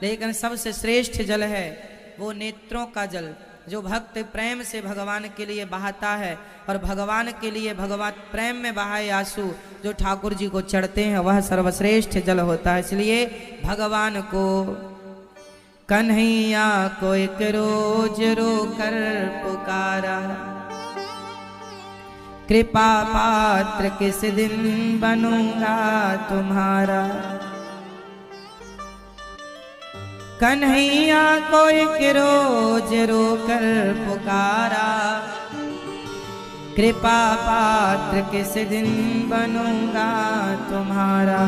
लेकिन सबसे श्रेष्ठ जल है वो नेत्रों का जल, जो भक्त प्रेम से भगवान के लिए बहाता है। और भगवान के लिए भगवान प्रेम में बहाए आंसू जो ठाकुर जी को चढ़ते हैं वह सर्वश्रेष्ठ जल होता है। इसलिए भगवान को कन्हैया को एक रोज रो कर पुकारा, कृपा पात्र किस दिन बनूंगा तुम्हारा। कन्हैया को एक रोज रो कर पुकारा, कृपा पात्र किस दिन बनूंगा तुम्हारा।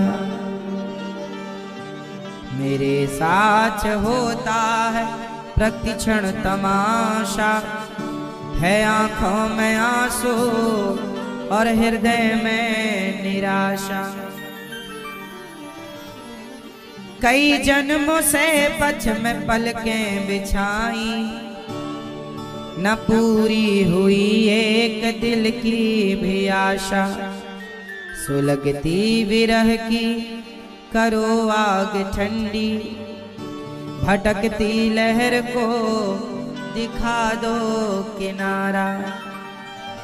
मेरे साथ होता है प्रतिक्षण तमाशा, है आंखों में आंसू और हृदय में निराशा। कई जन्मों से पछ में पलकें बिछाई, न पूरी हुई एक दिल की भी आशा। सुलगती विरह की करो आग ठंडी, भटकती लहर को दिखा दो किनारा।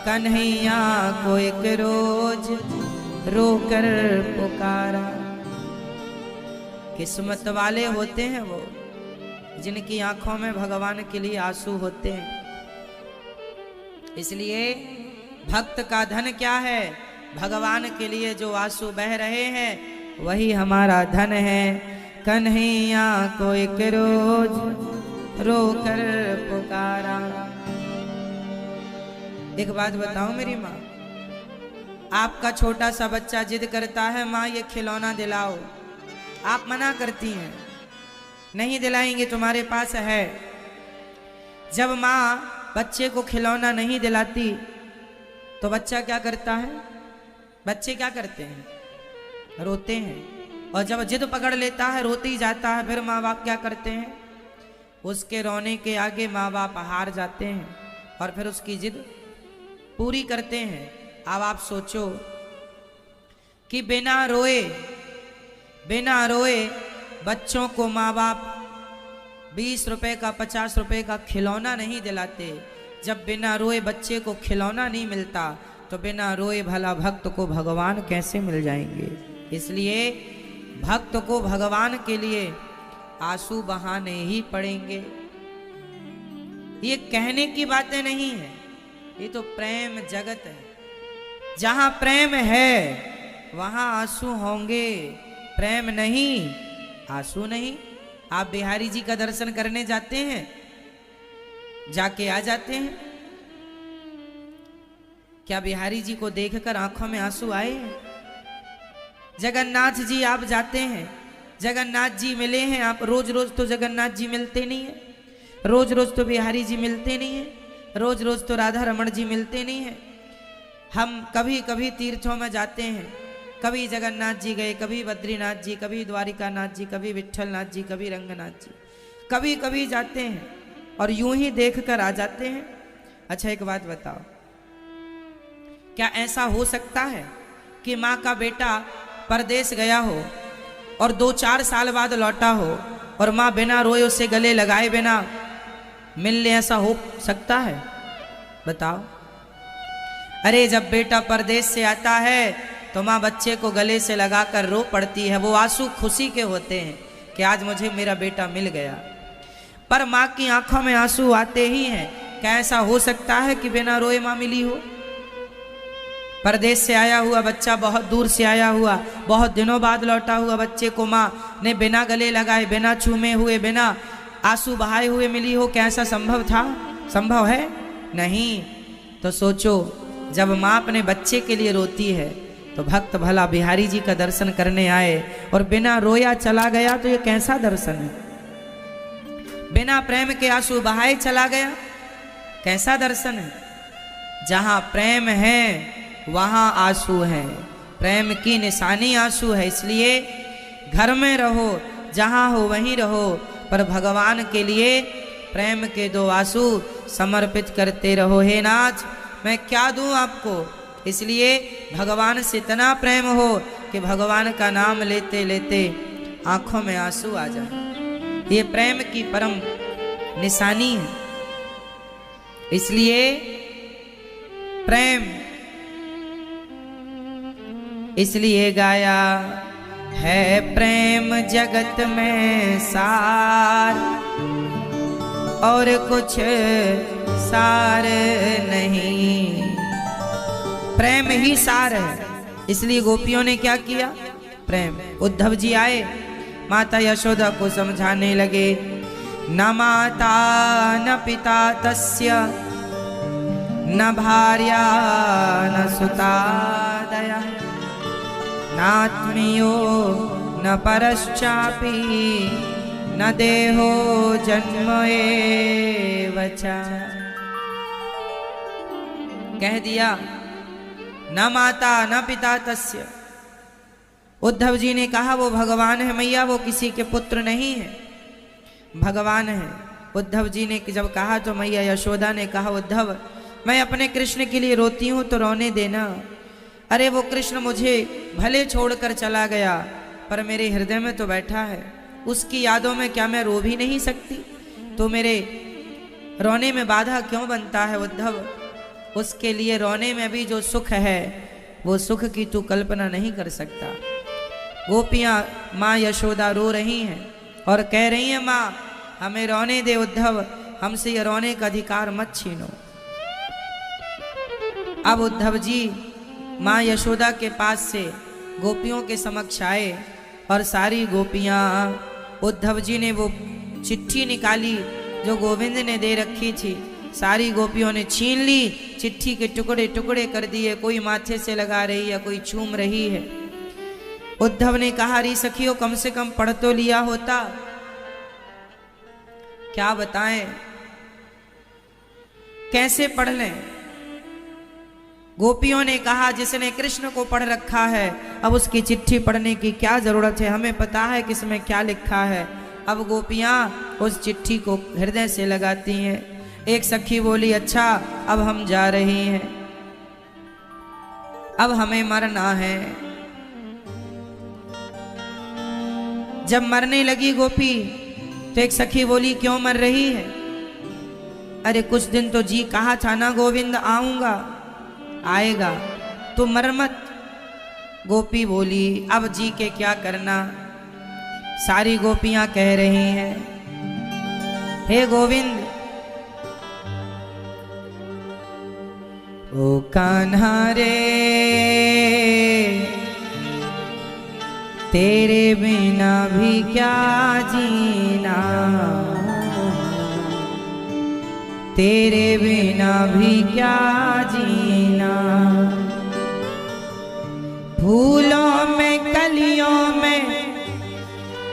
कन्हैया को एक रोज रोकर पुकारा। किस्मत वाले होते हैं वो जिनकी आंखों में भगवान के लिए आंसू होते हैं। इसलिए भक्त का धन क्या है? भगवान के लिए जो आंसू बह रहे हैं वही हमारा धन है। कन्हैया को एक रोज रोकर पुकारा। एक बात बताओ मेरी माँ, आपका छोटा सा बच्चा जिद करता है माँ ये खिलौना दिलाओ, आप मना करती हैं, नहीं दिलाएंगे, तुम्हारे पास है। जब माँ बच्चे को खिलौना नहीं दिलाती तो बच्चा क्या करता है? बच्चे क्या करते हैं? रोते हैं। और जब जिद पकड़ लेता है रोते ही जाता है, फिर माँ बाप क्या करते हैं? उसके रोने के आगे माँ बाप हार जाते हैं और फिर उसकी जिद पूरी करते हैं। अब आप सोचो कि बिना रोए बच्चों को माँ बाप 20 रुपए का 50 रुपए का खिलौना नहीं दिलाते। जब बिना रोए बच्चे को खिलौना नहीं मिलता तो बिना रोए भला भक्त को भगवान कैसे मिल जाएंगे? इसलिए भक्त को भगवान के लिए आंसू बहाने ही पड़ेंगे। ये कहने की बातें नहीं है, ये तो प्रेम जगत है। जहां प्रेम है वहां आंसू होंगे, प्रेम नहीं आंसू नहीं। आप बिहारी जी का दर्शन करने जाते हैं, जाके आ जाते हैं, क्या बिहारी जी को देखकर आंखों में आंसू आए हैं? जगन्नाथ जी आप जाते हैं, जगन्नाथ जी मिले हैं आप? रोज रोज तो जगन्नाथ जी मिलते नहीं है, रोज रोज तो बिहारी जी मिलते नहीं है, रोज रोज तो राधा रमण जी मिलते नहीं है। हम कभी कभी तीर्थों में जाते हैं, कभी जगन्नाथ जी गए, कभी बद्रीनाथ जी, कभी द्वारिका नाथ जी, कभी विट्ठल नाथ जी, कभी रंगनाथ जी, कभी कभी जाते हैं और यूं ही देख कर आ जाते हैं। अच्छा एक बात बताओ, क्या ऐसा हो सकता है कि माँ का बेटा परदेश गया हो और 2-4 साल बाद लौटा हो और माँ बिना रोए उसे गले लगाए बिना मिल ले? ऐसा हो सकता है? बताओ। अरे जब बेटा परदेश से आता है तो माँ बच्चे को गले से लगाकर रो पड़ती है। वो आंसू खुशी के होते हैं कि आज मुझे मेरा बेटा मिल गया, पर माँ की आंखों में आंसू आते ही हैं। क्या ऐसा हो सकता है कि बिना रोए माँ मिली हो? परदेश से आया हुआ बच्चा, बहुत दूर से आया हुआ, बहुत दिनों बाद लौटा हुआ बच्चे को माँ ने बिना गले लगाए, बिना चूमे हुए, बिना आंसू बहाए हुए मिली हो? क्या ऐसा संभव था? संभव है? नहीं। तो सोचो, जब माँ अपने बच्चे के लिए रोती है तो भक्त भला बिहारी जी का दर्शन करने आए और बिना रोया चला गया तो ये कैसा दर्शन है? बिना प्रेम के आंसू बहाए चला गया, कैसा दर्शन है? जहां प्रेम है वहां आंसू है, प्रेम की निशानी आंसू है। इसलिए घर में रहो, जहां हो वहीं रहो, पर भगवान के लिए प्रेम के 2 आंसू समर्पित करते रहो। हे नाथ, मैं क्या दूं आपको? इसलिए भगवान से इतना प्रेम हो कि भगवान का नाम लेते लेते आंखों में आंसू आ जाए। ये प्रेम की परम निशानी है। इसलिए प्रेम इसलिए गाया है प्रेम जगत में सार, और कुछ सार नहीं। प्रेम ही सार है। इसलिए गोपियों ने क्या किया? प्रेम। उद्धव जी आए, माता यशोदा को समझाने लगे, न माता न पिता तस्य, न भार्या न सुता दया, नात्मीयो न परश्चापि, न देहो जन्म एव च। कह दिया न माता न पिता तस्य। उद्धव जी ने कहा वो भगवान है मैया, वो किसी के पुत्र नहीं है, भगवान है। उद्धव जी ने जब कहा तो मैया यशोदा ने कहा, उद्धव मैं अपने कृष्ण के लिए रोती हूँ तो रोने देना। अरे वो कृष्ण मुझे भले छोड़कर चला गया, पर मेरे हृदय में तो बैठा है, उसकी यादों में क्या मैं रो भी नहीं सकती? तो मेरे रोने में बाधा क्यों बनता है उद्धव? उसके लिए रोने में भी जो सुख है वो सुख की तू कल्पना नहीं कर सकता। गोपियाँ माँ यशोदा रो रही हैं और कह रही हैं, माँ हमें रोने दे उद्धव, हमसे ये रोने का अधिकार मत छीनो। अब उद्धव जी माँ यशोदा के पास से गोपियों के समक्ष आए और सारी गोपियाँ, उद्धव जी ने वो चिट्ठी निकाली जो गोविंद ने दे रखी थी, सारी गोपियों ने छीन ली, चिट्ठी के टुकड़े टुकड़े कर दिए। कोई माथे से लगा रही है, कोई चूम रही है। उद्धव ने कहा, री सखियों कम से कम पढ़ तो लिया होता। क्या बताएं, कैसे पढ़ लें? गोपियों ने कहा, जिसने कृष्ण को पढ़ रखा है अब उसकी चिट्ठी पढ़ने की क्या जरूरत है, हमें पता है कि इसमें क्या लिखा है। अब गोपियां उस चिट्ठी को हृदय से लगाती हैं। एक सखी बोली, अच्छा अब हम जा रही हैं, अब हमें मरना है। जब मरने लगी गोपी तो एक सखी बोली, क्यों मर रही है? अरे कुछ दिन तो जी कहा था ना गोविंद आऊंगा, आएगा तो मर मत। गोपी बोली, अब जी के क्या करना? सारी गोपियां कह रही हैं, हे गोविंद, ओ कान्हा रे तेरे बिना भी क्या जीना, तेरे बिना भी क्या जीना। फूलों में कलियों में,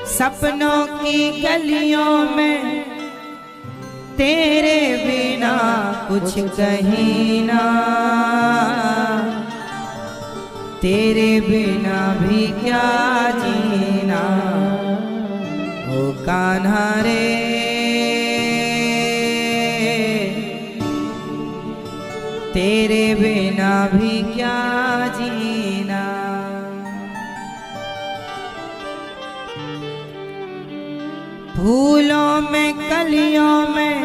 सपनों की गलियों में, तेरे बिना कुछ कहीं ना, तेरे बिना भी क्या जीना। ओ कान्हा रे तेरे बिना भी क्या जीना। फूलों में कलियों में,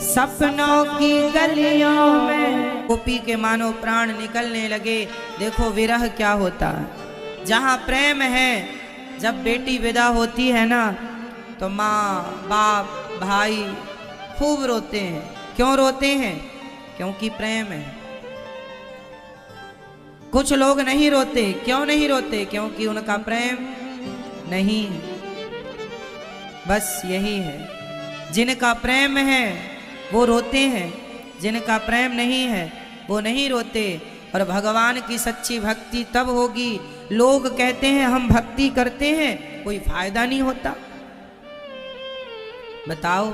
सपनों की गलियों में। गोपी के मानो प्राण निकलने लगे। देखो विरह क्या होता है। जहाँ प्रेम है, जब बेटी विदा होती है ना तो माँ बाप भाई खूब रोते हैं। क्यों रोते हैं? क्योंकि प्रेम है। कुछ लोग नहीं रोते। क्यों नहीं रोते? क्योंकि उनका प्रेम नहीं है। बस यही है। जिनका प्रेम है वो रोते हैं, जिनका प्रेम नहीं है वो नहीं रोते। और भगवान की सच्ची भक्ति तब होगी। लोग कहते हैं हम भक्ति करते हैं, कोई फायदा नहीं होता। बताओ,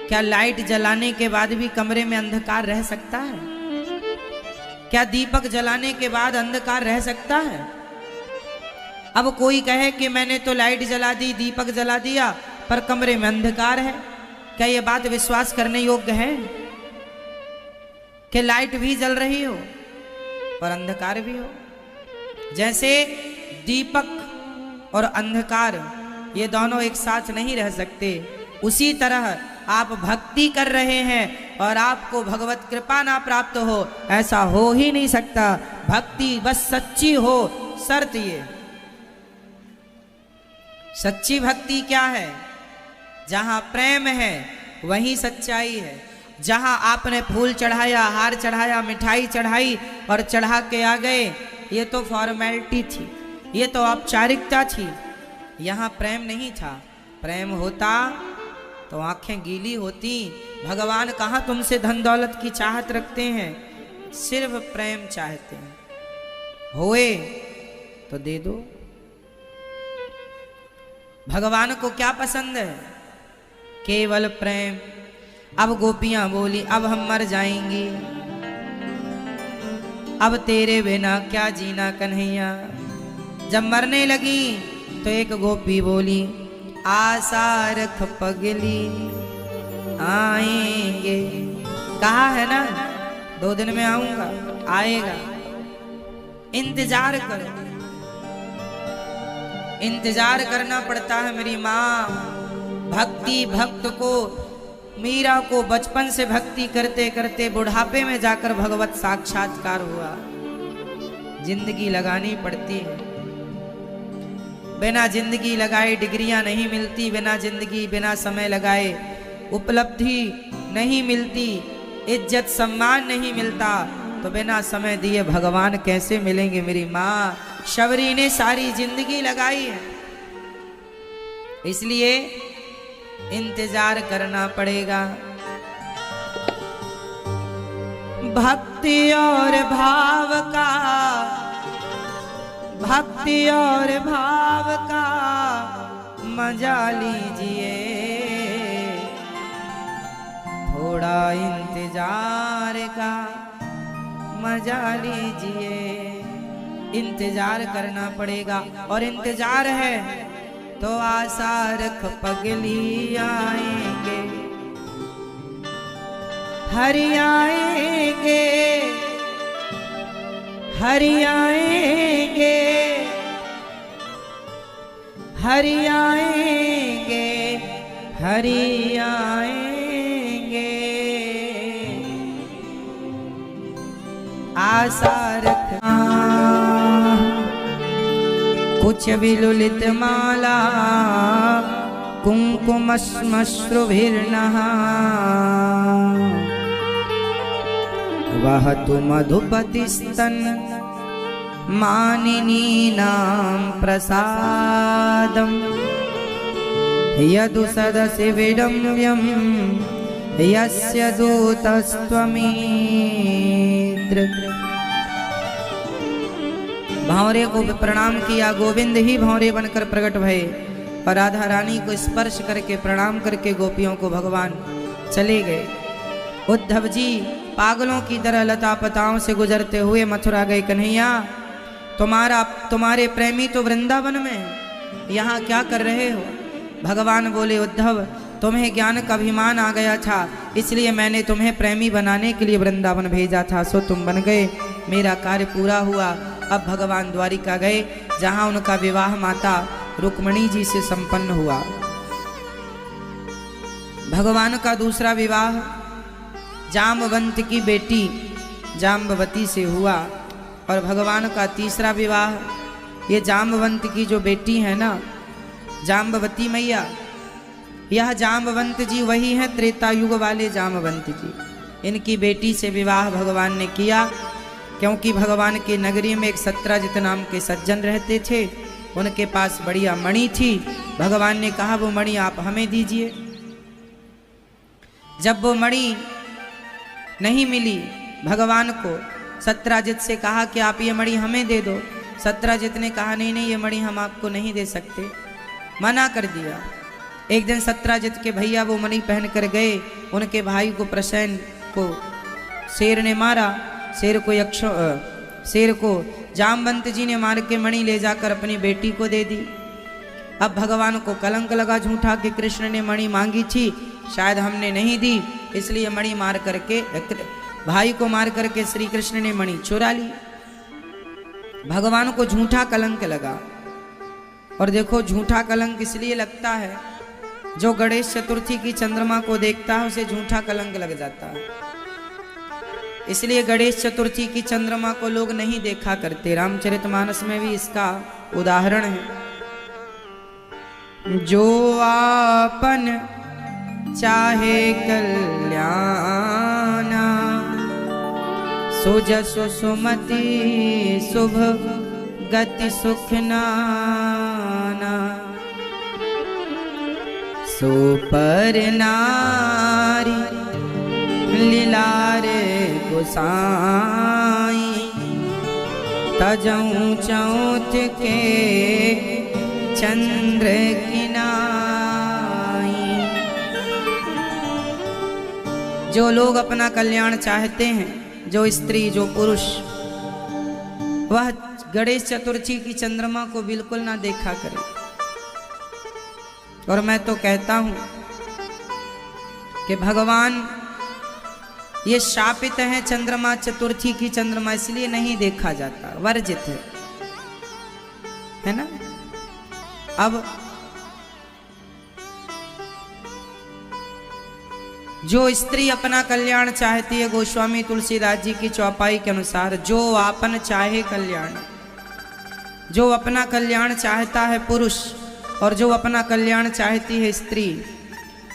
क्या लाइट जलाने के बाद भी कमरे में अंधकार रह सकता है? क्या दीपक जलाने के बाद अंधकार रह सकता है? अब कोई कहे कि मैंने तो लाइट जला दी, दीपक जला दिया, पर कमरे में अंधकार है, क्या यह बात विश्वास करने योग्य है? कि लाइट भी जल रही हो और अंधकार भी हो। जैसे दीपक और अंधकार ये दोनों एक साथ नहीं रह सकते। उसी तरह आप भक्ति कर रहे हैं और आपको भगवत कृपा ना प्राप्त हो, ऐसा हो ही नहीं सकता। भक्ति बस सच्ची हो, शर्त ये। सच्ची भक्ति क्या है? जहां प्रेम है वहीं सच्चाई है। जहां आपने फूल चढ़ाया, हार चढ़ाया, मिठाई चढ़ाई और चढ़ा के आ गए, ये तो फॉर्मेलिटी थी, ये तो औपचारिकता थी। यहाँ प्रेम नहीं था। प्रेम होता तो आंखें गीली होती। भगवान कहाँ तुमसे धन दौलत की चाहत रखते हैं, सिर्फ प्रेम चाहते हैं। होए तो दे दो। भगवान को क्या पसंद है? केवल प्रेम। अब गोपियां बोली, अब हम मर जाएंगी, अब तेरे बिना क्या जीना कन्हैया। जब मरने लगी तो एक गोपी बोली, आशा रख पगली आएंगे। कहा है ना 2 दिन में आऊंगा, आएगा, इंतजार करो। इंतजार करना पड़ता है मेरी माँ। भक्ति भक्त को, मीरा को बचपन से भक्ति करते करते बुढ़ापे में जाकर भगवत साक्षात्कार हुआ। जिंदगी लगानी पड़ती है। बिना जिंदगी लगाए डिग्रियां नहीं मिलती, बिना जिंदगी बिना समय लगाए उपलब्धि नहीं मिलती, इज्जत सम्मान नहीं मिलता। तो बिना समय दिए भगवान कैसे मिलेंगे मेरी माँ? शबरी ने सारी जिंदगी लगाई है, इसलिए इंतजार करना पड़ेगा। भक्ति और भाव का, भक्ति और भाव का मजा लीजिए, थोड़ा इंतजार का मजा लीजिए। इंतजार करना पड़ेगा और इंतजार है तो आशा रख पगली आएंगे, हरि आएंगे, हरि आएंगे, हरि आएंगे, हरि आएंगे। आशा रखना। कुछ विलुलित माला कुंकुमश्मश्रुभिर्नः, वहतु मधुपतिस्तन मानिनीनां प्रसादं, यदु सदसि विडम्ब्यं यस्य दूतस्त्वमीद्र। भंवरे को प्रणाम किया, गोविंद ही भंवरे बनकर प्रकट भये और राधा रानी को स्पर्श करके प्रणाम करके गोपियों को भगवान चले गए। उद्धव जी पागलों की तरह लता पताओं से गुजरते हुए मथुरा गए। कन्हैया तुम्हारे प्रेमी तो वृंदावन में, यहाँ क्या कर रहे हो? भगवान बोले, उद्धव तुम्हें ज्ञान का अभिमान आ गया था, इसलिए मैंने तुम्हें प्रेमी बनाने के लिए वृंदावन भेजा था, सो तुम बन गए, मेरा कार्य पूरा हुआ। अब भगवान द्वारिका गए, जहाँ उनका विवाह माता रुक्मणी जी से संपन्न हुआ। भगवान का दूसरा विवाह जाम्बवंत की बेटी जाम्बवती से हुआ और भगवान का तीसरा विवाह, ये जाम्बवंत की जो बेटी है ना, जाम्बवती मैया, यह जाम्बवंत जी वही हैं त्रेता युग वाले जाम्बवंत जी। इनकी बेटी से विवाह भगवान ने किया, क्योंकि भगवान के नगरी में एक सत्यजित नाम के सज्जन रहते थे, उनके पास बढ़िया मणि थी। भगवान ने कहा वो मणि आप हमें दीजिए। जब वो मणि नहीं मिली भगवान को, सत्यजित से कहा कि आप ये मणि हमें दे दो। सत्यजित ने कहा नहीं नहीं, ये मणि हम आपको नहीं दे सकते, मना कर दिया। एक दिन सत्यजित के भैया वो मणि पहन कर गए, उनके भाई को प्रसेन को शेर ने मारा, शेर को जाम्बवंत जी ने मार के मणि ले जाकर अपनी बेटी को दे दी। अब भगवान को कलंक लगा झूठा कि कृष्ण ने मणि मांगी थी, शायद हमने नहीं दी, इसलिए मणि मार करके, भाई को मार करके श्री कृष्ण ने मणि चुरा ली। भगवान को झूठा कलंक लगा। और देखो झूठा कलंक इसलिए लगता है, जो गणेश चतुर्थी की चंद्रमा को देखता है उसे झूठा कलंक लग जाता है। इसलिए गणेश चतुर्थी की चंद्रमा को लोग नहीं देखा करते। रामचरितमानस में भी इसका उदाहरण है। जो आपन चाहे कल्याणा, सुजसु सुमति शुभ गति सुख नाना, सुपर नारी लीलारे गोसाई, तजऊं चौथ के चंद्र किनाई। जो लोग अपना कल्याण चाहते हैं, जो स्त्री जो पुरुष, वह गणेश चतुर्थी की चंद्रमा को बिल्कुल ना देखा करे। और मैं तो कहता हूं कि भगवान ये शापित है चंद्रमा, चतुर्थी की चंद्रमा इसलिए नहीं देखा जाता, वर्जित है ना। अब जो स्त्री अपना कल्याण चाहती है, गोस्वामी तुलसीदास जी की चौपाई के अनुसार, जो आपन चाहे कल्याण, जो अपना कल्याण चाहता है पुरुष और जो अपना कल्याण चाहती है स्त्री,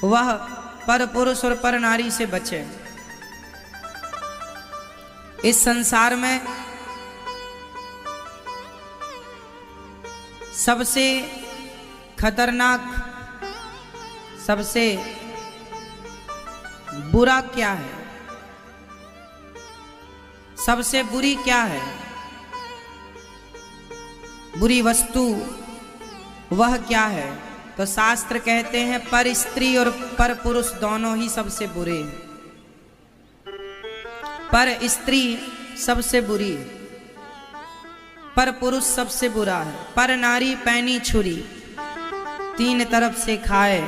वह पर पुरुष और पर नारी से बचे। इस संसार में सबसे खतरनाक, सबसे बुरा क्या है, सबसे बुरी क्या है, बुरी वस्तु वह क्या है? तो शास्त्र कहते हैं पर स्त्री और पर पुरुष दोनों ही सबसे बुरे हैं। पर स्त्री सबसे बुरी है, पर पुरुष सबसे बुरा है। पर नारी पैनी छुरी, तीन तरफ से खाए,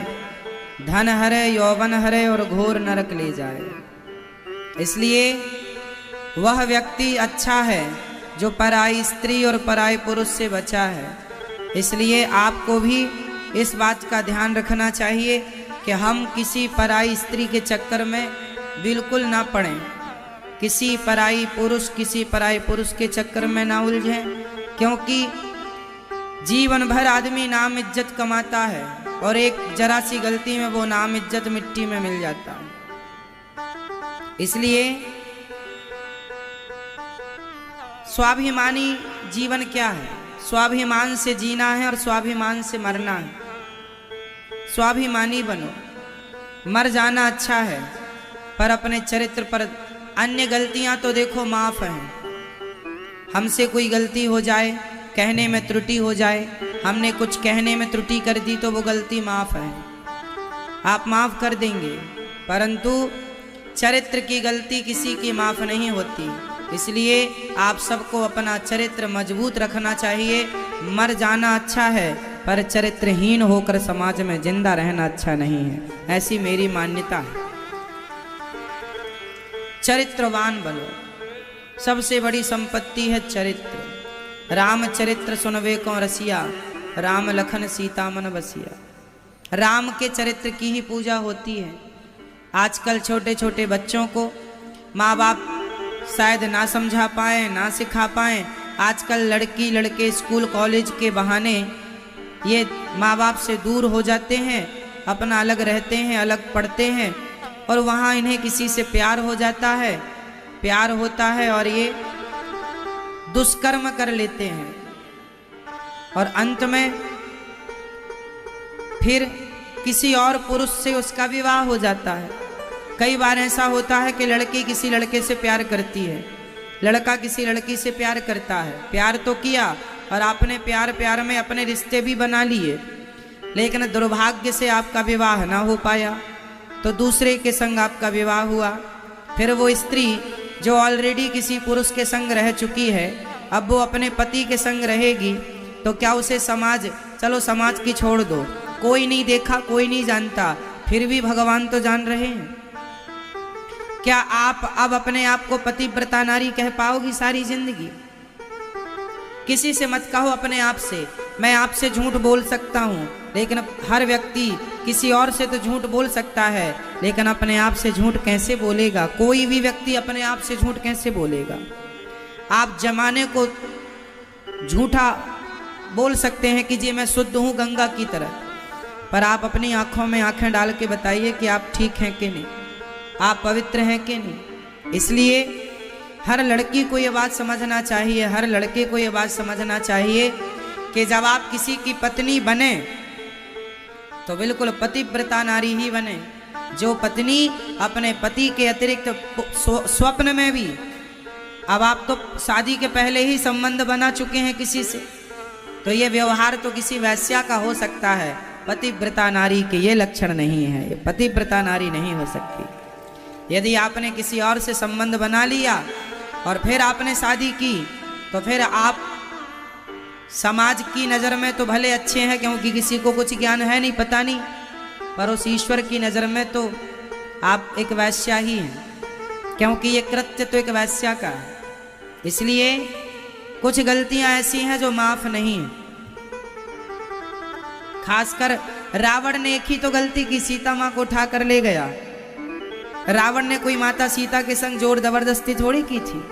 धन हरे यौवन हरे और घोर नरक ले जाए। इसलिए वह व्यक्ति अच्छा है जो पराई स्त्री और पराई पुरुष से बचा है। इसलिए आपको भी इस बात का ध्यान रखना चाहिए कि हम किसी पराई स्त्री के चक्कर में बिल्कुल ना पड़ें, किसी पराई पुरुष के चक्कर में ना उलझें, क्योंकि जीवन भर आदमी नाम इज्जत कमाता है और एक जरा सी गलती में वो नाम इज्जत मिट्टी में मिल जाता है। इसलिए स्वाभिमानी जीवन क्या है? स्वाभिमान से जीना है और स्वाभिमान से मरना है। स्वाभिमानी बनो। मर जाना अच्छा है, पर अपने चरित्र पर, अन्य गलतियां तो देखो माफ हैं। हमसे कोई गलती हो जाए, कहने में त्रुटि हो जाए, हमने कुछ कहने में त्रुटि कर दी तो वो गलती माफ है, आप माफ कर देंगे। परंतु चरित्र की गलती किसी की माफ नहीं होती। इसलिए आप सबको अपना चरित्र मजबूत रखना चाहिए। मर जाना अच्छा है, पर चरित्रहीन होकर समाज में जिंदा रहना अच्छा नहीं है, ऐसी मेरी मान्यता है। चरित्रवान बनो। सबसे बड़ी संपत्ति है चरित्र। रामचरित्र सुनवे को रसिया, राम लखन सीता मन बसिया। राम के चरित्र की ही पूजा होती है। आजकल छोटे छोटे बच्चों को माँ बाप शायद ना समझा पाए, ना सिखा पाए। आजकल लड़की लड़के स्कूल कॉलेज के बहाने ये माँ बाप से दूर हो जाते हैं, अपना अलग रहते हैं, अलग पढ़ते हैं, और वहाँ इन्हें किसी से प्यार हो जाता है, प्यार होता है और ये दुष्कर्म कर लेते हैं। और अंत में फिर किसी और पुरुष से उसका विवाह हो जाता है। कई बार ऐसा होता है कि लड़की किसी लड़के से प्यार करती है, लड़का किसी लड़की से प्यार करता है। प्यार तो किया और आपने प्यार में अपने रिश्ते भी बना लिए, लेकिन दुर्भाग्य से आपका विवाह ना हो पाया, तो दूसरे के संग आपका विवाह हुआ। फिर वो स्त्री जो ऑलरेडी किसी पुरुष के संग रह चुकी है, अब वो अपने पति के संग रहेगी, तो क्या उसे समाज, चलो समाज की छोड़ दो, कोई नहीं देखा, कोई नहीं जानता, फिर भी भगवान तो जान रहे हैं। क्या आप अब अपने आप को पतिव्रता नारी कह पाओगी सारी जिंदगी? किसी से मत कहो अपने आप से मैं आपसे झूठ बोल सकता हूँ, लेकिन हर व्यक्ति किसी और से तो झूठ बोल सकता है, लेकिन अपने आप से झूठ कैसे बोलेगा? कोई भी व्यक्ति अपने आप से झूठ कैसे बोलेगा? आप जमाने को झूठा बोल सकते हैं कि जी मैं शुद्ध हूँ गंगा की तरह, पर आप अपनी आंखों में आंखें डाल के बताइए कि आप ठीक हैं कि नहीं, आप पवित्र हैं कि नहीं। इसलिए हर लड़की को ये बात समझना चाहिए, हर लड़के को ये बात समझना चाहिए कि जब आप किसी की पत्नी बने तो बिल्कुल पतिव्रता नारी ही बने, जो पत्नी अपने पति के अतिरिक्त स्वप्न में भी, अब आप तो शादी के पहले ही संबंध बना चुके हैं किसी से, तो ये व्यवहार तो किसी वैश्या का हो सकता है, पतिव्रता नारी के ये लक्षण नहीं है, ये पतिव्रता नारी नहीं हो सकती। यदि आपने किसी और से संबंध बना लिया और फिर आपने शादी की, तो फिर आप समाज की नज़र में तो भले अच्छे हैं, क्योंकि किसी को कुछ ज्ञान है नहीं, पता नहीं, पर उस ईश्वर की नज़र में तो आप एक वैश्या ही हैं, क्योंकि ये कृत्य तो एक वैश्या का है। इसलिए कुछ गलतियां ऐसी हैं जो माफ नहीं है। खासकर रावण ने एक ही तो गलती की, सीता मां को उठा कर ले गया। रावण ने कोई माता सीता के संग जोर जबरदस्ती थोड़ी की थी,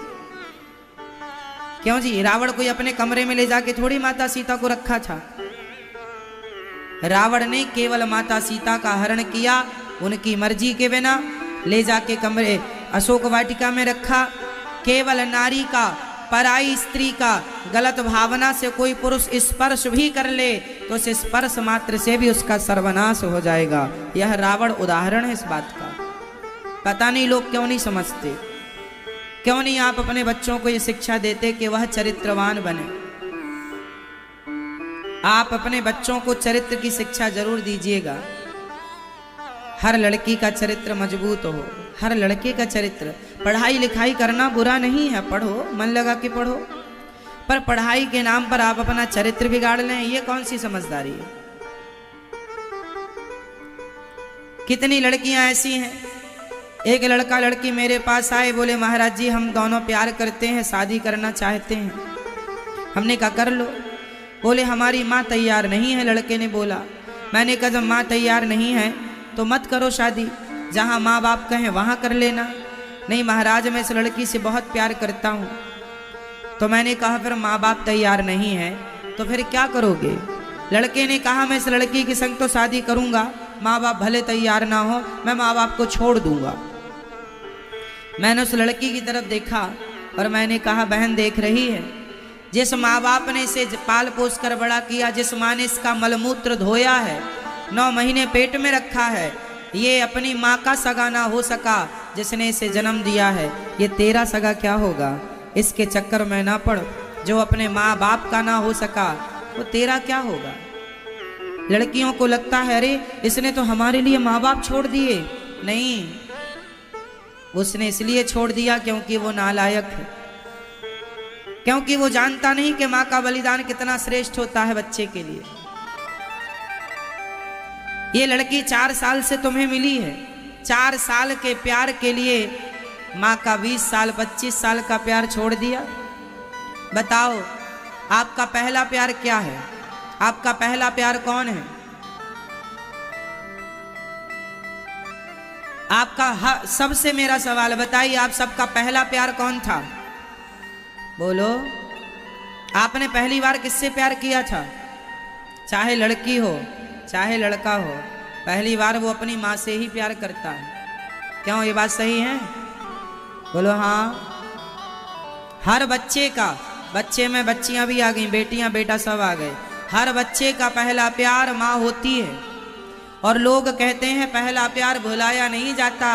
क्यों जी? रावण कोई अपने कमरे में ले जाके थोड़ी माता सीता को रखा था। रावण ने केवल माता सीता का हरण किया, उनकी मर्जी के बिना ले जाके कमरे अशोक वाटिका में रखा। केवल नारी का, पराई स्त्री का गलत भावना से कोई पुरुष स्पर्श भी कर ले तो उस स्पर्श मात्र से भी उसका सर्वनाश हो जाएगा। यह रावण उदाहरण है इस बात का। पता नहीं लोग क्यों नहीं समझते, क्यों नहीं आप अपने बच्चों को ये शिक्षा देते कि वह चरित्रवान बने। आप अपने बच्चों को चरित्र की शिक्षा जरूर दीजिएगा। हर लड़की का चरित्र मजबूत हो, हर लड़के का चरित्र। पढ़ाई लिखाई करना बुरा नहीं है, पढ़ो, मन लगा के पढ़ो, पर पढ़ाई के नाम पर आप अपना चरित्र बिगाड़ लें, ये कौन सी समझदारी है? कितनी लड़कियां ऐसी हैं, एक लड़का लड़की मेरे पास आए, बोले महाराज जी हम दोनों प्यार करते हैं, शादी करना चाहते हैं। हमने कहा कर लो। बोले हमारी माँ तैयार नहीं है, लड़के ने बोला। मैंने कहा जब माँ तैयार नहीं है तो मत करो शादी, जहाँ माँ बाप कहें वहाँ कर लेना। नहीं महाराज मैं इस लड़की से बहुत प्यार करता हूँ। तो मैंने कहा फिर माँ बाप तैयार नहीं है तो फिर क्या करोगे? लड़के ने कहा मैं इस लड़की के संग तो शादी करूँगा, माँ बाप भले तैयार ना हो, मैं माँ बाप को छोड़ दूंगा। मैंने उस लड़की की तरफ देखा और मैंने कहा बहन देख रही है, जिस माँ बाप ने इसे पाल पोस कर बड़ा किया, जिस माँ ने इसका मलमूत्र धोया है, 9 महीने पेट में रखा है, ये अपनी माँ का सगा ना हो सका जिसने इसे जन्म दिया है, ये तेरा सगा क्या होगा? इसके चक्कर में ना पड़। जो अपने माँ बाप का ना हो सका वो तेरा क्या होगा? लड़कियों को लगता है अरे इसने तो हमारे लिए माँ बाप छोड़ दिए। नहीं, उसने इसलिए छोड़ दिया क्योंकि वो नालायक है, क्योंकि वो जानता नहीं कि माँ का बलिदान कितना श्रेष्ठ होता है बच्चे के लिए। ये लड़की 4 साल से तुम्हें मिली है, 4 साल के प्यार के लिए माँ का 20 साल 25 साल का प्यार छोड़ दिया। बताओ आपका पहला प्यार क्या है? आपका पहला प्यार कौन है? आपका सबसे मेरा सवाल बताइए, आप सबका पहला प्यार कौन था? बोलो, आपने पहली बार किससे प्यार किया था? चाहे लड़की हो चाहे लड़का हो, पहली बार वो अपनी माँ से ही प्यार करता है। क्यों, ये बात सही है? बोलो हाँ। हर बच्चे का, बच्चे में बच्चियां भी आ गई, बेटियां बेटा सब आ गए, हर बच्चे का पहला प्यार माँ होती है। और लोग कहते हैं पहला प्यार भुलाया नहीं जाता,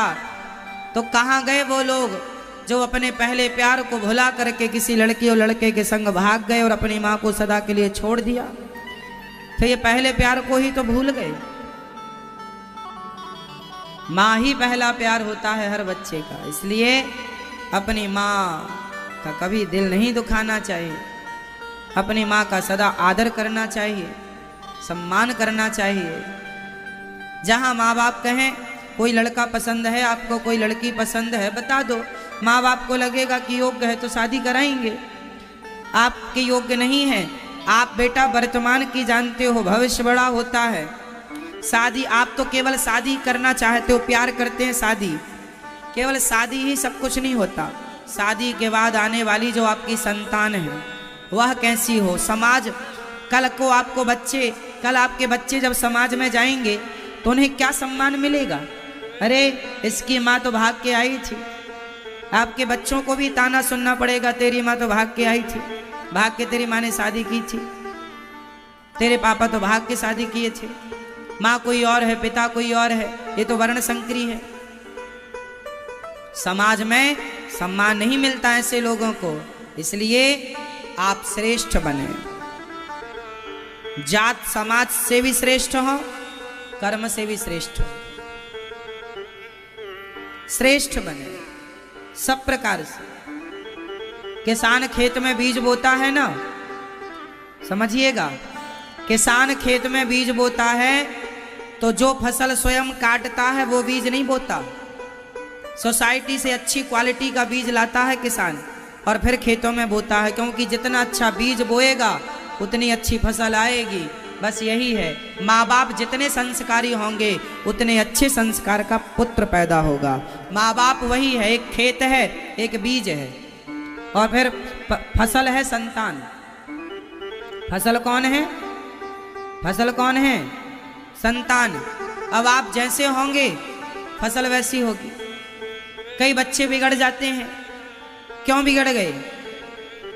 तो कहाँ गए वो लोग जो अपने पहले प्यार को भुला करके किसी लड़की और लड़के के संग भाग गए और अपनी माँ को सदा के लिए छोड़ दिया? तो ये पहले प्यार को ही तो भूल गए। माँ ही पहला प्यार होता है हर बच्चे का, इसलिए अपनी माँ का कभी दिल नहीं दुखाना चाहिए, अपनी माँ का सदा आदर करना चाहिए, सम्मान करना चाहिए। जहाँ माँ बाप कहें कोई लड़का पसंद है आपको, कोई लड़की पसंद है, बता दो। माँ बाप को लगेगा कि योग्य है तो शादी कराएंगे, आपके योग्य नहीं है आप बेटा वर्तमान की जानते हो, भविष्य बड़ा होता है। शादी आप तो केवल शादी करना चाहते हो, प्यार करते हैं शादी, केवल शादी ही सब कुछ नहीं होता। शादी के बाद आने वाली जो आपकी संतान है वह कैसी हो, समाज कल को आपको बच्चे, कल आपके बच्चे जब समाज में जाएंगे तो उन्हें क्या सम्मान मिलेगा। अरे इसकी माँ तो भाग के आई थी, आपके बच्चों को भी ताना सुनना पड़ेगा, तेरी माँ तो भाग के आई थी, भाग के तेरी माँ ने शादी की थी, तेरे पापा तो भाग के शादी किए थे, माँ कोई और है, पिता कोई और है, ये तो वर्ण संकरी है। समाज में सम्मान नहीं मिलता ऐसे लोगों को, इसलिए आप श्रेष्ठ बने। जात समाज से भी श्रेष्ठ हो, कर्म से भी श्रेष्ठ हो, श्रेष्ठ बने सब प्रकार से। किसान खेत में बीज बोता है ना, समझिएगा, किसान खेत में बीज बोता है तो जो फसल स्वयं काटता है वो बीज नहीं बोता, सोसाइटी से अच्छी क्वालिटी का बीज लाता है किसान और फिर खेतों में बोता है, क्योंकि जितना अच्छा बीज बोएगा उतनी अच्छी फसल आएगी। बस यही है, माँ बाप जितने संस्कारी होंगे उतने अच्छे संस्कार का पुत्र पैदा होगा। माँ बाप वही है, एक खेत है, एक बीज है, और फिर फसल है संतान। फसल कौन है? फसल कौन है? संतान। अब आप जैसे होंगे फसल वैसी होगी। कई बच्चे बिगड़ जाते हैं, क्यों बिगड़ गए?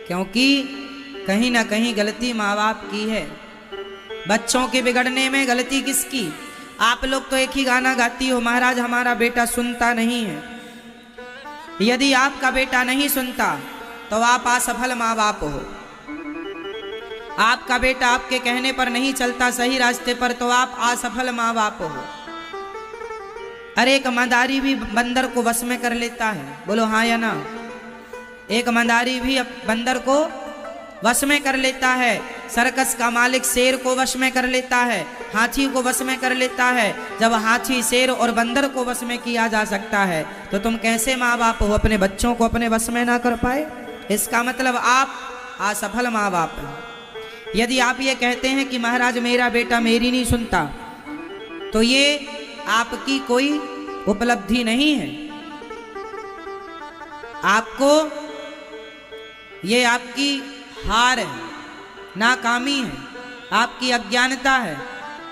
क्योंकि कहीं ना कहीं गलती माँ बाप की है। बच्चों के बिगड़ने में गलती किसकी? आप लोग तो एक ही गाना गाती हो, महाराज हमारा बेटा सुनता नहीं है। यदि आपका बेटा नहीं सुनता तो आप असफल माँ बाप हो। आपका बेटा आपके कहने पर नहीं चलता सही रास्ते पर तो आप असफल माँ बाप हो। अरे एक मदारी भी बंदर को वश में कर लेता है, बोलो हाँ या ना? एक मदारी भी बंदर को वश में कर लेता है। सर्कस का मालिक शेर को वश में कर लेता है, हाथी को वश में कर लेता है। जब हाथी, शेर और बंदर को वश में किया जा सकता है तो तुम कैसे माँ बाप हो, अपने बच्चों को अपने वश में ना कर पाए? इसका मतलब आप असफल माँ बाप हैं। यदि आप ये कहते हैं कि महाराज मेरा बेटा मेरी नहीं सुनता, तो ये आपकी कोई उपलब्धि नहीं है। आपको ये आपकी हार है, नाकामी है, आपकी अज्ञानता है।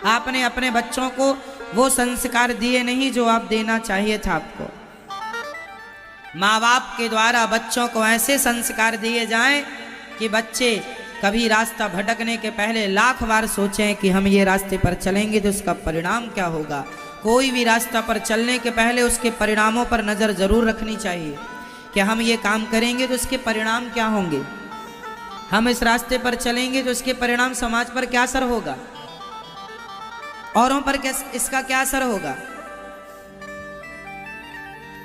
आपने अपने बच्चों को वो संस्कार दिए नहीं जो आप देना चाहिए था आपको। माँ बाप के द्वारा बच्चों को ऐसे संस्कार दिए जाएं कि बच्चे कभी रास्ता भटकने के पहले लाख बार सोचें कि हम ये रास्ते पर चलेंगे तो उसका परिणाम क्या होगा। कोई भी रास्ता पर चलने के पहले उसके परिणामों पर नज़र जरूर रखनी चाहिए कि हम ये काम करेंगे तो इसके परिणाम क्या होंगे, हम इस रास्ते पर चलेंगे तो इसके परिणाम समाज पर क्या असर होगा, औरों पर इसका क्या असर होगा।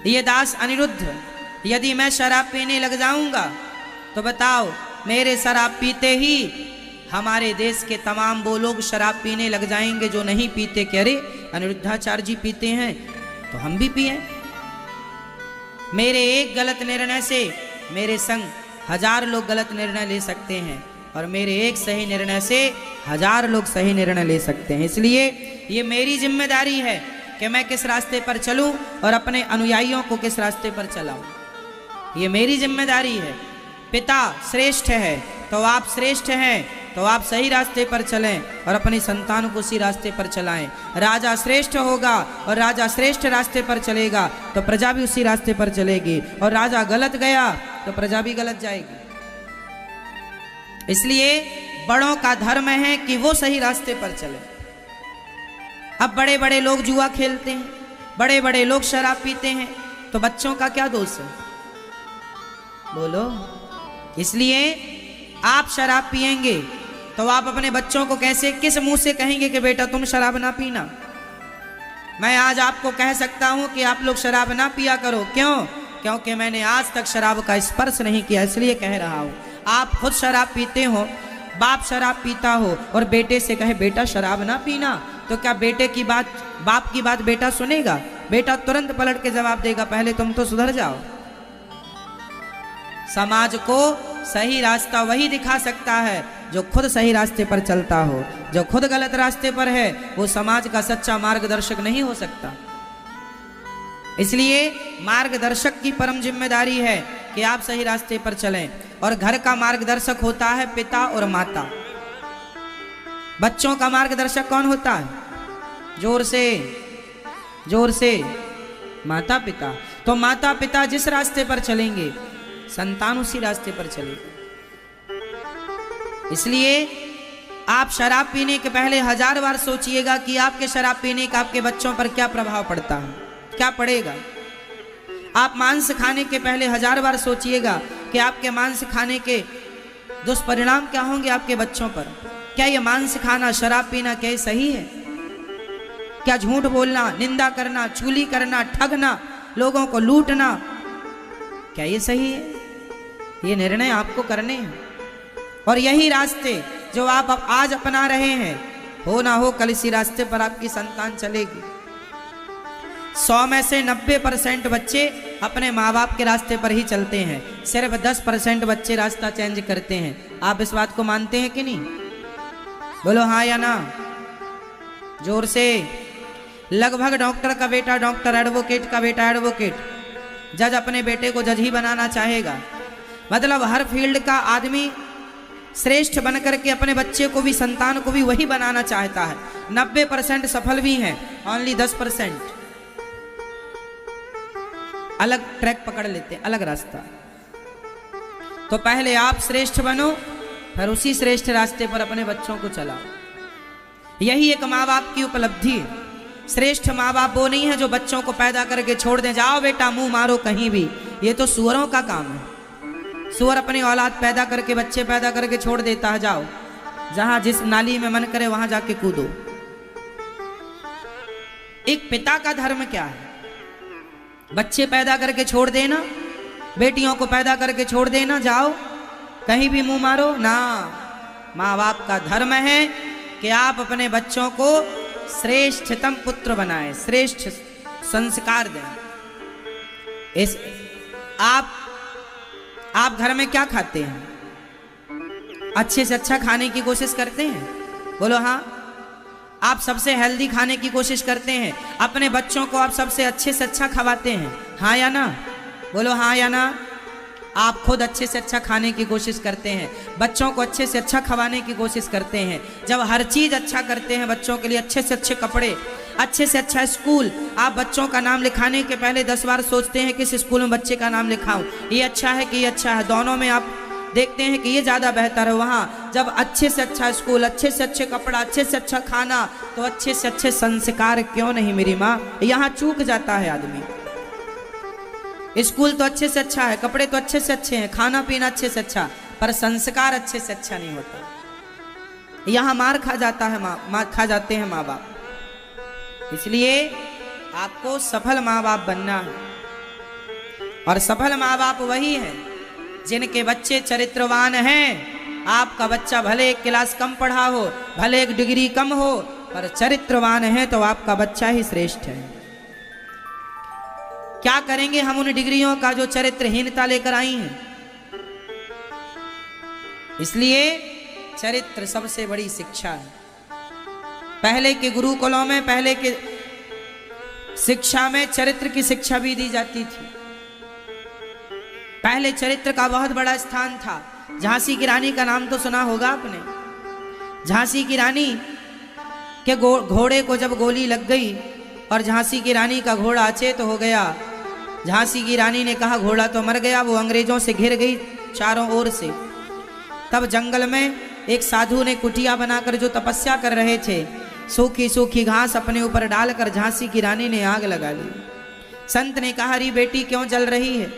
ये दास अनिरुद्ध, यदि मैं शराब पीने लग जाऊंगा तो बताओ, मेरे शराब पीते ही हमारे देश के तमाम वो लोग शराब पीने लग जाएंगे जो नहीं पीते कि अरे अनिरुद्धाचार्य जी पीते हैं तो हम भी पिए। मेरे एक गलत निर्णय से मेरे संग 1000 लोग गलत निर्णय ले सकते हैं और मेरे एक सही निर्णय से 1000 लोग सही निर्णय ले सकते हैं। इसलिए ये मेरी जिम्मेदारी है कि मैं किस रास्ते पर चलूं और अपने अनुयायियों को किस रास्ते पर चलाऊं। ये मेरी जिम्मेदारी है। पिता श्रेष्ठ है तो आप श्रेष्ठ हैं, तो आप सही रास्ते पर चलें और अपनी संतान को उसी रास्ते पर चलाएं। राजा श्रेष्ठ होगा और राजा श्रेष्ठ रास्ते पर चलेगा तो प्रजा भी उसी रास्ते पर चलेगी, और राजा गलत गया तो प्रजा भी गलत जाएगी। इसलिए बड़ों का धर्म है कि वो सही रास्ते पर चले। अब बड़े बड़े लोग जुआ खेलते हैं, बड़े बड़े लोग शराब पीते हैं, तो बच्चों का क्या दोष है, बोलो? इसलिए आप शराब पिएंगे तो आप अपने बच्चों को कैसे, किस मुंह से कहेंगे कि बेटा तुम शराब ना पीना? मैं आज आपको कह सकता हूं कि आप लोग शराब ना पिया करो। क्यों? क्योंकि मैंने आज तक शराब का स्पर्श नहीं किया, इसलिए कह रहा हूं। आप खुद शराब पीते हो, बाप शराब पीता हो और बेटे से कहे बेटा शराब ना पीना, तो क्या बेटे की बात, बाप की बात बेटा सुनेगा? बेटा तुरंत पलट के जवाब देगा पहले तुम तो सुधर जाओ। समाज को सही रास्ता वही दिखा सकता है जो खुद सही रास्ते पर चलता हो। जो खुद गलत रास्ते पर है वो समाज का सच्चा मार्गदर्शक नहीं हो सकता। इसलिए मार्गदर्शक की परम जिम्मेदारी है कि आप सही रास्ते पर चलें। और घर का मार्गदर्शक होता है पिता और माता। बच्चों का मार्गदर्शक कौन होता है? जोर से माता पिता। तो माता पिता जिस रास्ते पर चलेंगे संतान उसी रास्ते पर चलेगा। इसलिए आप शराब पीने के पहले 1000 बार सोचिएगा कि आपके शराब पीने का आपके बच्चों पर क्या प्रभाव पड़ता है, क्या पड़ेगा। आप मांस खाने के पहले 1000 बार सोचिएगा कि आपके मांस खाने के दुष्परिणाम क्या होंगे आपके बच्चों पर। क्या ये मांस खाना, शराब पीना क्या सही है? क्या झूठ बोलना, निंदा करना, चुगली करना, ठगना, लोगों को लूटना, क्या ये सही है? ये निर्णय आपको करने हैं। और यही रास्ते जो आप आज अपना रहे हैं, हो ना हो कल इसी रास्ते पर आपकी संतान चलेगी। 100 में से 90% बच्चे अपने माँ बाप के रास्ते पर ही चलते हैं। सिर्फ 10% बच्चे रास्ता चेंज करते हैं। आप इस बात को मानते हैं कि नहीं? बोलो हाँ या ना, जोर से। लगभग डॉक्टर का बेटा डॉक्टर, एडवोकेट का बेटा एडवोकेट, जज अपने बेटे को जज ही बनाना चाहेगा। मतलब हर फील्ड का आदमी श्रेष्ठ बनकर के अपने बच्चे को भी, संतान को भी वही बनाना चाहता है। 90% सफल भी हैं, ओनली 10% अलग ट्रैक पकड़ लेते हैं, अलग रास्ता। तो पहले आप श्रेष्ठ बनो, फिर उसी श्रेष्ठ रास्ते पर अपने बच्चों को चलाओ। यही एक माँ बाप की उपलब्धि है। श्रेष्ठ माँ बाप वो नहीं है जो बच्चों को पैदा करके छोड़ दें, जाओ बेटा मुंह मारो कहीं भी। ये तो सुअरों का काम है। सुअर अपनी औलाद पैदा करके, बच्चे पैदा करके छोड़ देता है, जाओ जहां जिस नाली में मन करे वहां जाके कूदो। एक पिता का धर्म क्या है? बच्चे पैदा करके छोड़ देना, बेटियों को पैदा करके छोड़ देना, जाओ कहीं भी मुंह मारो ना। माँ बाप का धर्म है कि आप अपने बच्चों को श्रेष्ठतम पुत्र बनाएं, श्रेष्ठ संस्कार दें। इस आप घर में क्या खाते हैं? अच्छे से अच्छा खाने की कोशिश करते हैं? बोलो हाँ। आप सबसे हेल्दी खाने की कोशिश करते हैं? अपने बच्चों को आप सबसे अच्छे से अच्छा खवाते हैं? हाँ या ना? बोलो हाँ या ना। आप खुद अच्छे से अच्छा खाने की कोशिश करते हैं, बच्चों को अच्छे से अच्छा खवाने की कोशिश करते हैं। जब हर चीज़ अच्छा करते हैं बच्चों के लिए, अच्छे से अच्छे कपड़े, अच्छे से अच्छा स्कूल, आप बच्चों का नाम लिखाने के पहले 10 बार सोचते हैं किस स्कूल में बच्चे का नाम लिखाऊं, ये अच्छा है कि ये अच्छा है। दोनों में आप देखते हैं कि ये ज़्यादा बेहतर है। वहाँ जब अच्छे से अच्छा स्कूल, अच्छे से अच्छे कपड़ा, अच्छे से अच्छा खाना, तो अच्छे से अच्छे संस्कार क्यों नहीं मेरी माँ? यहाँ चूक जाता है आदमी। स्कूल तो अच्छे से अच्छा है, कपड़े तो अच्छे से अच्छे हैं, खाना पीना अच्छे से अच्छा, पर संस्कार अच्छे से अच्छा नहीं होता। यहाँ मार खा जाता है, मार खा जाते हैं माँ बाप। इसलिए आपको सफल माँ बाप बनना है। और सफल माँ बाप वही है जिनके बच्चे चरित्रवान हैं। आपका बच्चा भले एक क्लास कम पढ़ा हो, भले एक डिग्री कम हो, पर चरित्रवान है तो आपका बच्चा ही श्रेष्ठ है। क्या करेंगे हम उन डिग्रियों का जो चरित्रहीनता लेकर आई हैं? इसलिए चरित्र सबसे बड़ी शिक्षा है। पहले के गुरुकुलों में, पहले के शिक्षा में चरित्र की शिक्षा भी दी जाती थी। पहले चरित्र का बहुत बड़ा स्थान था। झांसी की रानी का नाम तो सुना होगा आपने। झांसी की रानी के घोड़े को जब गोली लग गई और झांसी की रानी का घोड़ा अचेत हो गया, झांसी की रानी ने कहा घोड़ा तो मर गया, वो अंग्रेजों से घिर गई चारों ओर से। तब जंगल में एक साधु ने कुटिया बनाकर, जो तपस्या कर रहे थे, सूखी सूखी घास अपने ऊपर डालकर झांसी की रानी ने आग लगा ली। संत ने कहा अरे बेटी क्यों जल रही है?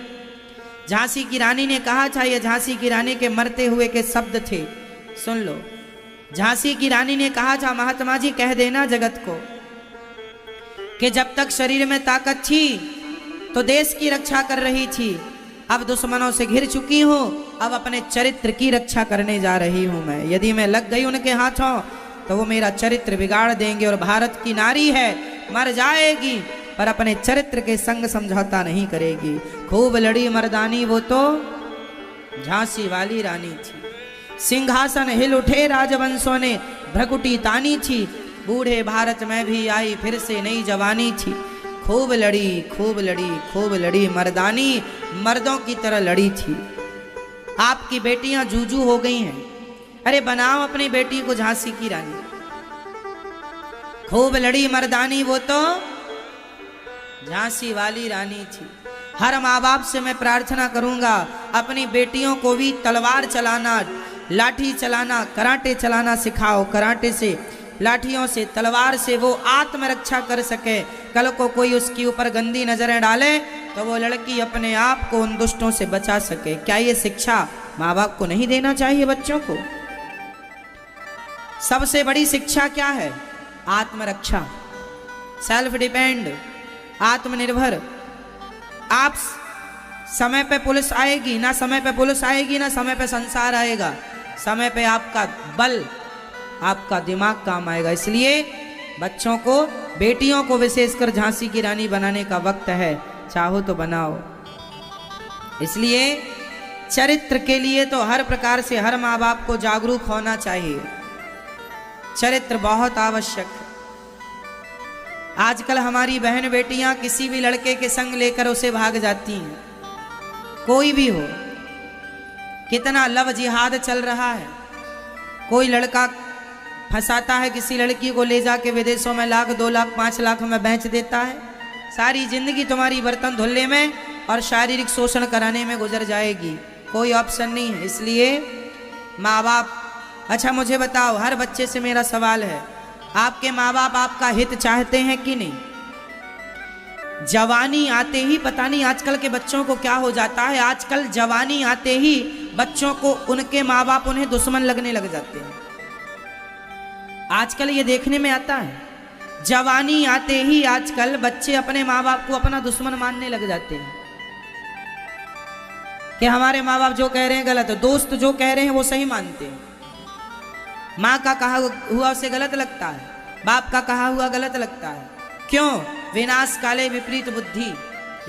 झांसी की रानी ने कहा था, ये झांसी की रानी के मरते हुए के शब्द थे, सुन लो। झांसी की रानी ने कहा था महात्मा जी कह देना जगत को कि जब तक शरीर में ताकत थी तो देश की रक्षा कर रही थी, अब दुश्मनों से घिर चुकी हूँ, अब अपने चरित्र की रक्षा करने जा रही हूँ मैं। यदि मैं लग गई उनके हाथों तो वो मेरा चरित्र बिगाड़ देंगे। और भारत की नारी है, मर जाएगी पर अपने चरित्र के संग समझौता नहीं करेगी। खूब लड़ी मर्दानी वो तो झांसी वाली रानी थी। सिंहासन हिल उठे राजवंशों ने, भ्रकुटी तानी थी, बूढ़े भारत में भी आई फिर से नई जवानी थी। खूब लड़ी खूब लड़ी खूब लड़ी मर्दानी, मर्दों की तरह लड़ी थी। आपकी बेटियां जूजू हो गई हैं, अरे बनाओ अपनी बेटी को झांसी की रानी। खूब लड़ी मर्दानी, वो तो झांसी वाली रानी थी। हर माँ बाप से मैं प्रार्थना करूंगा अपनी बेटियों को भी तलवार चलाना, लाठी चलाना, कराटे चलाना सिखाओ। कराटे से, लाठियों से, तलवार से वो आत्मरक्षा कर सके। कल को कोई उसके ऊपर गंदी नजरें डाले तो वो लड़की अपने आप को उन दुष्टों से बचा सके। क्या ये शिक्षा माँ बाप को नहीं देना चाहिए बच्चों को? सबसे बड़ी शिक्षा क्या है? आत्मरक्षा, सेल्फ डिपेंड, आत्मनिर्भर। आप समय पे पुलिस आएगी ना, समय पे पुलिस आएगी ना समय पे संसार आएगा। समय पे आपका बल, आपका दिमाग काम आएगा। इसलिए बच्चों को, बेटियों को विशेषकर झांसी की रानी बनाने का वक्त है। चाहो तो बनाओ। इसलिए चरित्र के लिए तो हर प्रकार से हर माँ बाप को जागरूक होना चाहिए। चरित्र बहुत आवश्यक है। आजकल हमारी बहन बेटियां किसी भी लड़के के संग लेकर उसे भाग जाती हैं, कोई भी हो। कितना लव जिहाद चल रहा है। कोई लड़का फंसाता है किसी लड़की को, ले जाके विदेशों में 1 लाख 2 लाख 5 लाख में बेच देता है। सारी जिंदगी तुम्हारी बर्तन धुलने में और शारीरिक शोषण कराने में गुजर जाएगी, कोई ऑप्शन नहीं है। इसलिए माँ बाप, अच्छा मुझे बताओ, हर बच्चे से मेरा सवाल है, आपके माँ बाप आपका हित चाहते हैं कि नहीं? जवानी आते ही, पता नहीं आजकल के बच्चों को क्या हो जाता है, आजकल जवानी आते ही बच्चों को उनके माँ बाप उन्हें दुश्मन लगने लग जाते हैं। आजकल ये देखने में आता है, जवानी आते ही आजकल बच्चे अपने माँ बाप को अपना दुश्मन मानने लग जाते हैं कि हमारे माँ बाप जो कह रहे हैं गलत है, दोस्त जो कह रहे हैं वो सही मानते हैं। माँ का कहा हुआ उसे गलत लगता है, बाप का कहा हुआ गलत लगता है। क्यों? विनाश काले विपरीत बुद्धि।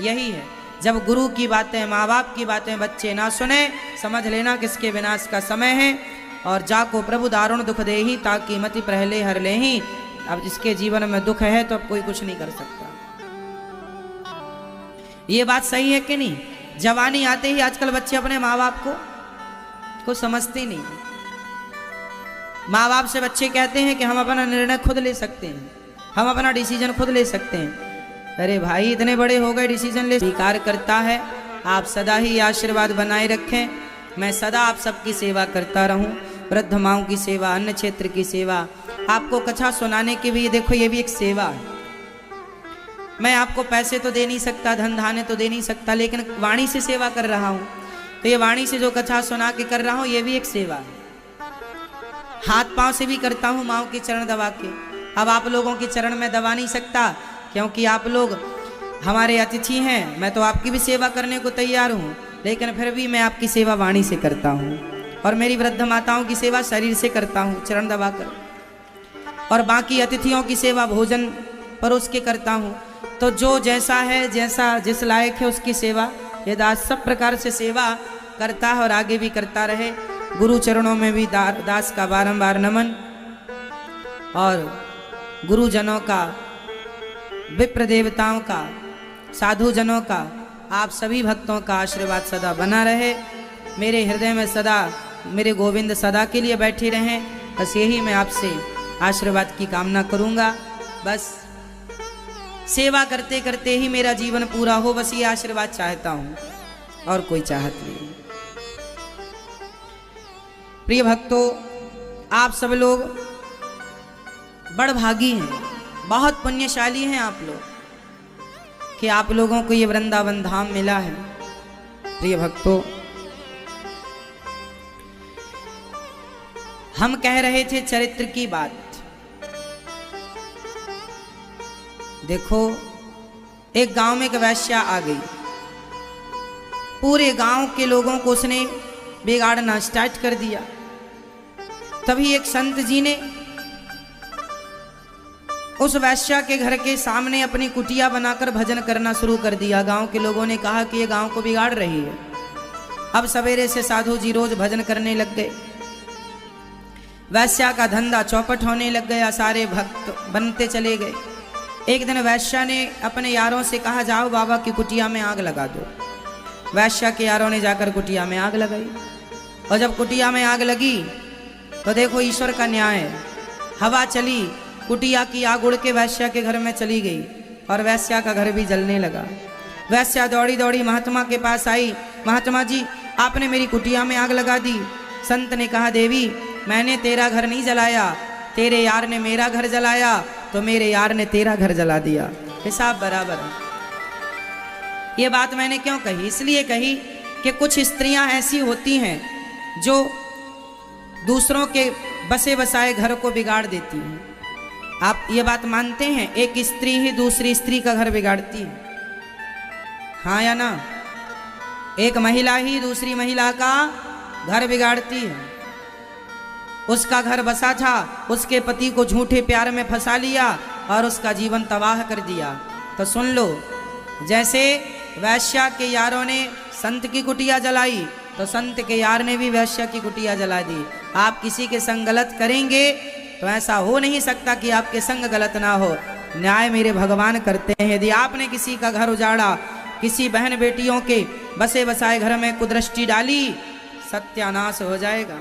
यही है, जब गुरु की बातें, माँ बाप की बातें बच्चे ना सुने, समझ लेना किसके विनाश का समय है। और जाको प्रभु दारुण दुख देही, ताकि मति प्रहले हर लेही। अब जिसके जीवन में दुख है तो अब कोई कुछ नहीं कर सकता। ये बात सही है कि नहीं? जवानी आते ही आजकल बच्चे अपने माँ बाप को समझते नहीं। माँ बाप से बच्चे कहते हैं कि हम अपना निर्णय खुद ले सकते हैं, हम अपना डिसीजन खुद ले सकते हैं। अरे भाई, इतने बड़े हो गए, डिसीजन ले स्वीकार करता है। आप सदा ही आशीर्वाद बनाए रखें। मैं सदा आप सबकी सेवा करता रहूं, वृद्ध माओं की सेवा, अन्य क्षेत्र की सेवा। आपको कथा सुनाने की भी, देखो ये भी एक सेवा है। मैं आपको पैसे तो दे नहीं सकता, धन धान्य तो दे नहीं सकता, लेकिन वाणी से सेवा कर रहा हूँ। तो ये वाणी से जो कथा सुना के कर रहा हूँ, ये भी एक सेवा है। हाथ पांव से भी करता हूँ, माओं के चरण दबा के। अब आप लोगों के चरण में दबा नहीं सकता, क्योंकि आप लोग हमारे अतिथि हैं। मैं तो आपकी भी सेवा करने को तैयार हूँ, लेकिन फिर भी मैं आपकी सेवा वाणी से करता हूँ। और मेरी वृद्ध माताओं की सेवा शरीर से करता हूँ, चरण दबाकर। और बाकी अतिथियों की सेवा भोजन परोस के करता हूँ। तो जो जैसा है, जैसा जिस लायक है, उसकी सेवा ये दास सब प्रकार से सेवा करता है और आगे भी करता रहे। गुरु चरणों में भी दास का बारंबार नमन, और गुरुजनों का, विप्र देवताओं का, साधु जनों का, आप सभी भक्तों का आशीर्वाद सदा बना रहे। मेरे हृदय में सदा मेरे गोविंद सदा के लिए बैठे रहें। बस यही मैं आपसे आशीर्वाद की कामना करूंगा। बस सेवा करते करते ही मेरा जीवन पूरा हो, बस ये आशीर्वाद चाहता हूं, और कोई चाहत नहीं। प्रिय भक्तों, आप सब लोग बड़ भागी हैं, बहुत पुण्यशाली हैं आप लोग कि आप लोगों को ये वृंदावन धाम मिला है। प्रिय भक्तों, हम कह रहे थे चरित्र की बात। देखो, एक गांव में एक वैश्या आ गई, पूरे गांव के लोगों को उसने बिगाड़ना स्टार्ट कर दिया। तभी एक संत जी ने उस वैश्या के घर के सामने अपनी कुटिया बनाकर भजन करना शुरू कर दिया। गांव के लोगों ने कहा कि ये गांव को बिगाड़ रही है। अब सवेरे से साधु जी रोज भजन करने लग गए। वैश्या का धंधा चौपट होने लग गया, सारे भक्त बनते चले गए। एक दिन वैश्या ने अपने यारों से कहा, जाओ बाबा की कुटिया में आग लगा दो। वैश्या के यारों ने जाकर कुटिया में आग लगाई, और जब कुटिया में आग लगी तो देखो ईश्वर का न्याय है, हवा चली, कुटिया की आग उड़ के वैश्या के घर में चली गई, और वैश्या का घर भी जलने लगा। वैश्या दौड़ी दौड़ी महात्मा के पास आई, महात्मा जी आपने मेरी कुटिया में आग लगा दी। संत ने कहा, देवी मैंने तेरा घर नहीं जलाया, तेरे यार ने मेरा घर जलाया, तो मेरे यार ने तेरा घर जला दिया, हिसाब बराबर है। ये बात मैंने क्यों कही? इसलिए कही कि कुछ स्त्रियां ऐसी होती हैं जो दूसरों के बसे बसाए घर को बिगाड़ देती हैं। आप ये बात मानते हैं? एक स्त्री ही दूसरी स्त्री का घर बिगाड़ती है, हाँ या ना? एक महिला ही दूसरी महिला का घर बिगाड़ती है। उसका घर बसा था, उसके पति को झूठे प्यार में फंसा लिया और उसका जीवन तबाह कर दिया। तो सुन लो, जैसे वैश्या के यारों ने संत की कुटिया जलाई, तो संत के यार ने भी वैश्या की कुटिया जला दी। आप किसी के संग गलत करेंगे तो ऐसा हो नहीं सकता कि आपके संग गलत ना हो। न्याय मेरे भगवान करते हैं। यदि आपने किसी का घर उजाड़ा, किसी बहन बेटियों के बसे बसाए घर में कुदृष्टि डाली, सत्यानाश हो जाएगा,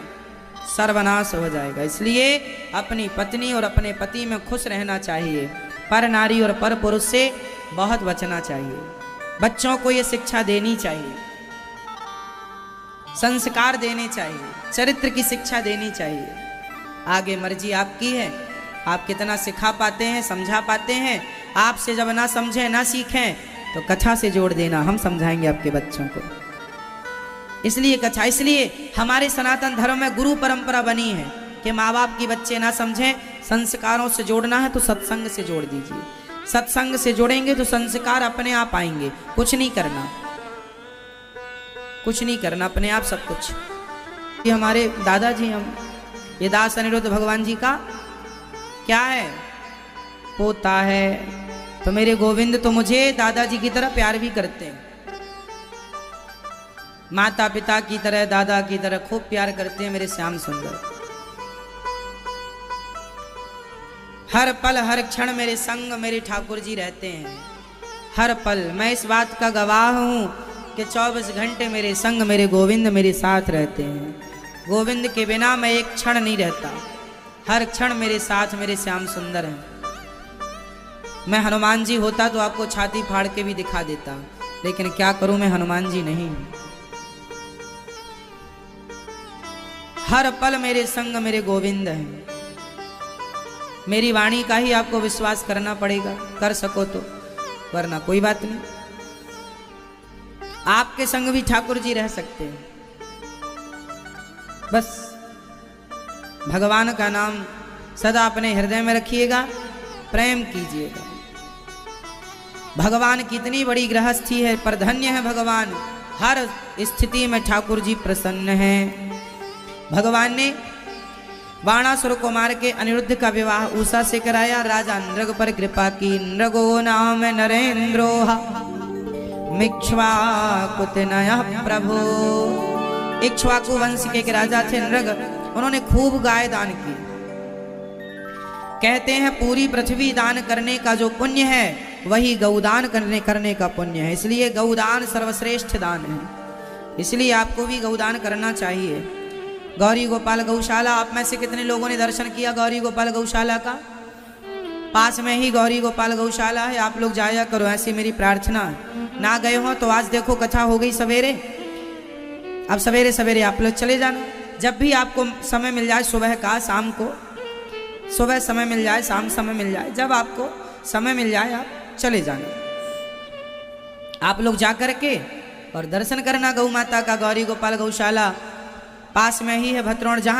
सर्वनाश हो जाएगा। इसलिए अपनी पत्नी और अपने पति में खुश रहना चाहिए। पर नारी और पर पुरुष से बहुत बचना चाहिए। बच्चों को ये शिक्षा देनी चाहिए, संस्कार देने चाहिए, चरित्र की शिक्षा देनी चाहिए। आगे मर्जी आपकी है, आप कितना सिखा पाते हैं, समझा पाते हैं। आपसे जब ना समझें ना सीखें तो कथा से जोड़ देना, हम समझाएंगे आपके बच्चों को। इसलिए कथा, इसलिए हमारे सनातन धर्म में गुरु परंपरा बनी है कि माँ बाप की बच्चे ना समझें, संस्कारों से जोड़ना है तो सत्संग से जोड़ दीजिए। सत्संग से जोड़ेंगे तो संस्कार अपने आप आएंगे। कुछ नहीं करना, कुछ नहीं करना, अपने आप सब कुछ। ये हमारे दादाजी, हम ये दास अनिरुद्ध भगवान जी का क्या है, पोता है। तो मेरे गोविंद तो मुझे दादाजी की तरह प्यार भी करते हैं, माता पिता की तरह, दादा की तरह खूब प्यार करते हैं मेरे श्याम सुंदर। हर पल हर क्षण मेरे संग मेरे ठाकुर जी रहते हैं, हर पल। मैं इस बात का गवाह हूं कि 24 घंटे मेरे संग मेरे गोविंद मेरे साथ रहते हैं। गोविंद के बिना मैं एक क्षण नहीं रहता, हर क्षण मेरे साथ मेरे श्याम सुंदर हैं। मैं हनुमान जी होता तो आपको छाती फाड़ के भी दिखा देता, लेकिन क्या करूं, मैं हनुमान जी नहीं हूं। हर पल मेरे संग मेरे गोविंद हैं। मेरी वाणी का ही आपको विश्वास करना पड़ेगा, कर सको तो, वरना कोई बात नहीं। आपके संग भी ठाकुर जी रह सकते हैं। बस भगवान का नाम सदा अपने हृदय में रखिएगा, प्रेम कीजिएगा। भगवान कितनी बड़ी गृहस्थी है, पर धन्य है भगवान, हर स्थिति में ठाकुर जी प्रसन्न हैं। भगवान ने बाणासुर को मार के अनिरुद्ध का विवाह उषा से कराया। राजा नृग पर कृपा की, नृगो नाम नरेंद्रो मिक्ष्वाकुतनयः प्रभु। इक्ष्वाकु वंश के एक राजा थे नृग, उन्होंने खूब गाय दान की। कहते हैं पूरी पृथ्वी दान करने का जो पुण्य है वही गौदान करने का पुण्य है। इसलिए गौदान सर्वश्रेष्ठ दान है, इसलिए आपको भी गौदान करना चाहिए। गौरी गोपाल गौशाला, आप में से कितने लोगों ने दर्शन किया गौरी गोपाल गौशाला का? पास में ही गौरी गोपाल गौशाला है, आप लोग जाया करो, ऐसी मेरी प्रार्थना है। ना गए हो तो आज देखो कथा हो गई सवेरे, अब सवेरे सवेरे आप लोग चले जाना। जब भी आपको समय मिल जाए, सुबह का, शाम को, सुबह समय मिल जाए, शाम समय मिल जाए, जब आपको समय मिल जाए आप चले जाना। आप लोग जाकर के और दर्शन करना गौ माता का। गौरी गोपाल गौशाला पास में ही है भत्रोण, जहाँ